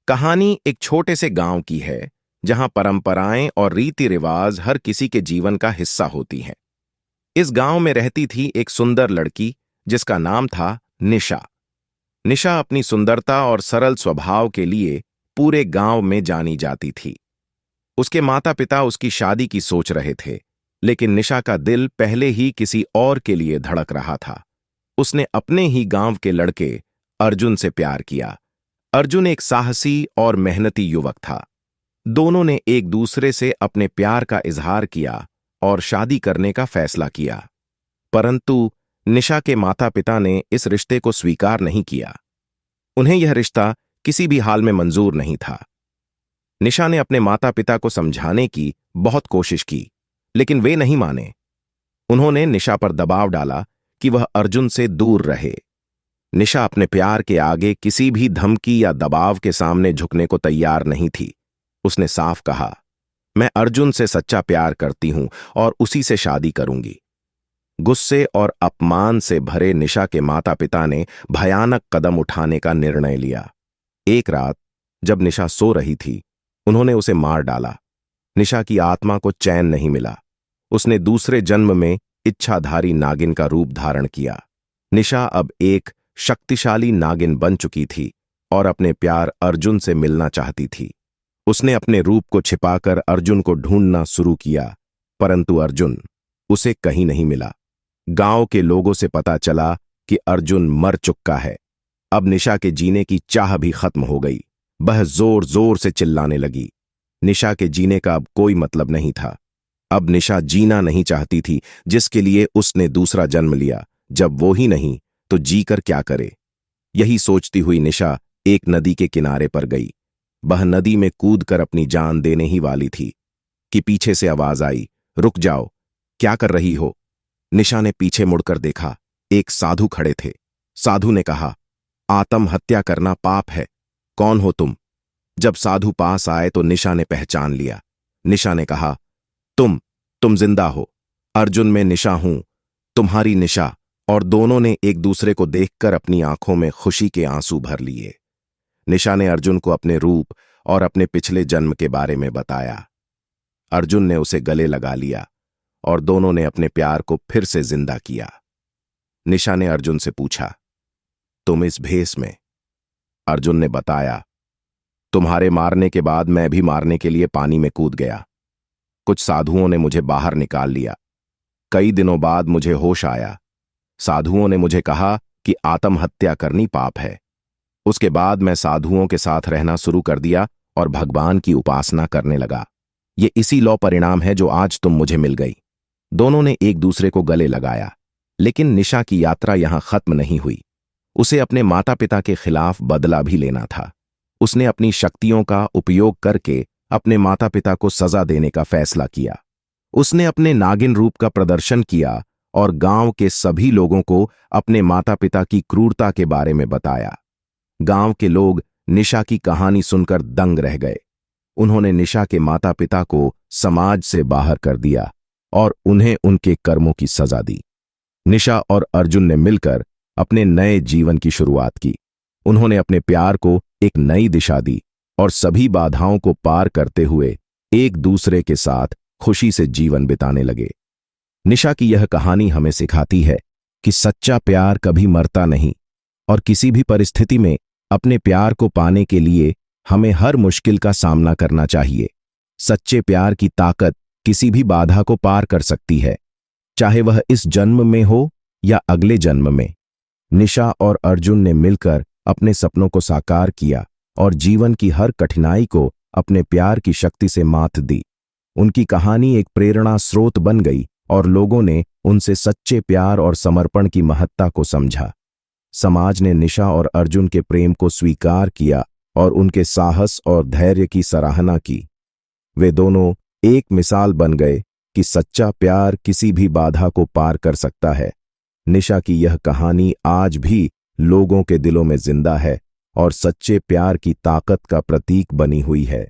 कहानी एक छोटे से गांव की है जहां परंपराएं और रीति रिवाज हर किसी के जीवन का हिस्सा होती हैं। इस गांव में रहती थी एक सुंदर लड़की जिसका नाम था निशा। निशा अपनी सुंदरता और सरल स्वभाव के लिए पूरे गांव में जानी जाती थी। उसके माता पिता उसकी शादी की सोच रहे थे, लेकिन निशा का दिल पहले ही किसी और के लिए धड़क रहा था। उसने अपने ही गांव के लड़के अर्जुन से प्यार किया। अर्जुन एक साहसी और मेहनती युवक था। दोनों ने एक दूसरे से अपने प्यार का इजहार किया और शादी करने का फैसला किया, परंतु निशा के माता पिता ने इस रिश्ते को स्वीकार नहीं किया। उन्हें यह रिश्ता किसी भी हाल में मंजूर नहीं था। निशा ने अपने माता पिता को समझाने की बहुत कोशिश की, लेकिन वे नहीं माने। उन्होंने निशा पर दबाव डाला कि वह अर्जुन से दूर रहे। निशा अपने प्यार के आगे किसी भी धमकी या दबाव के सामने झुकने को तैयार नहीं थी। उसने साफ कहा, मैं अर्जुन से सच्चा प्यार करती हूं और उसी से शादी करूंगी। गुस्से और अपमान से भरे निशा के माता पिता ने भयानक कदम उठाने का निर्णय लिया। एक रात जब निशा सो रही थी, उन्होंने उसे मार डाला। निशा की आत्मा को चैन नहीं मिला। उसने दूसरे जन्म में इच्छाधारी नागिन का रूप धारण किया। निशा अब एक शक्तिशाली नागिन बन चुकी थी और अपने प्यार अर्जुन से मिलना चाहती थी। उसने अपने रूप को छिपाकर अर्जुन को ढूंढना शुरू किया, परंतु अर्जुन उसे कहीं नहीं मिला। गांव के लोगों से पता चला कि अर्जुन मर चुका है। अब निशा के जीने की चाह भी खत्म हो गई। वह जोर जोर से चिल्लाने लगी। निशा के जीने का अब कोई मतलब नहीं था। अब निशा जीना नहीं चाहती थी, जिसके लिए उसने दूसरा जन्म लिया। जब वो ही नहीं तो जीकर क्या करे। यही सोचती हुई निशा एक नदी के किनारे पर गई। वह नदी में कूदकर अपनी जान देने ही वाली थी कि पीछे से आवाज आई, रुक जाओ, क्या कर रही हो। निशा ने पीछे मुड़कर देखा। एक साधु खड़े थे। साधु ने कहा, आत्महत्या करना पाप है, कौन हो तुम। जब साधु पास आए तो निशा ने पहचान लिया। निशा ने कहा, तुम जिंदा हो। अर्जुन में निशा हूं, तुम्हारी निशा। और दोनों ने एक दूसरे को देखकर अपनी आंखों में खुशी के आंसू भर लिए। निशा ने अर्जुन को अपने रूप और अपने पिछले जन्म के बारे में बताया। अर्जुन ने उसे गले लगा लिया और दोनों ने अपने प्यार को फिर से जिंदा किया। निशा ने अर्जुन से पूछा, तुम इस भेष में। अर्जुन ने बताया, तुम्हारे मारने के बाद मैं भी मारने के लिए पानी में कूद गया। कुछ साधुओं ने मुझे बाहर निकाल लिया। कई दिनों बाद मुझे होश आया। साधुओं ने मुझे कहा कि आत्महत्या करनी पाप है। उसके बाद मैं साधुओं के साथ रहना शुरू कर दिया और भगवान की उपासना करने लगा। ये इसी लौ परिणाम है जो आज तुम मुझे मिल गई। दोनों ने एक दूसरे को गले लगाया, लेकिन निशा की यात्रा यहां खत्म नहीं हुई। उसे अपने माता पिता के खिलाफ बदला भी लेना था। उसने अपनी शक्तियों का उपयोग करके अपने माता पिता को सजा देने का फैसला किया। उसने अपने नागिन रूप का प्रदर्शन किया और गांव के सभी लोगों को अपने माता पिता की क्रूरता के बारे में बताया। गांव के लोग निशा की कहानी सुनकर दंग रह गए। उन्होंने निशा के माता पिता को समाज से बाहर कर दिया और उन्हें उनके कर्मों की सजा दी। निशा और अर्जुन ने मिलकर अपने नए जीवन की शुरुआत की। उन्होंने अपने प्यार को एक नई दिशा दी और सभी बाधाओं को पार करते हुए एक दूसरे के साथ खुशी से जीवन बिताने लगे। निशा की यह कहानी हमें सिखाती है कि सच्चा प्यार कभी मरता नहीं और किसी भी परिस्थिति में अपने प्यार को पाने के लिए हमें हर मुश्किल का सामना करना चाहिए। सच्चे प्यार की ताकत किसी भी बाधा को पार कर सकती है, चाहे वह इस जन्म में हो या अगले जन्म में। निशा और अर्जुन ने मिलकर अपने सपनों को साकार किया और जीवन की हर कठिनाई को अपने प्यार की शक्ति से मात दी। उनकी कहानी एक प्रेरणा स्रोत बन गई और लोगों ने उनसे सच्चे प्यार और समर्पण की महत्ता को समझा। समाज ने निशा और अर्जुन के प्रेम को स्वीकार किया और उनके साहस और धैर्य की सराहना की। वे दोनों एक मिसाल बन गए कि सच्चा प्यार किसी भी बाधा को पार कर सकता है। निशा की यह कहानी आज भी लोगों के दिलों में जिंदा है और सच्चे प्यार की ताकत का प्रतीक बनी हुई है।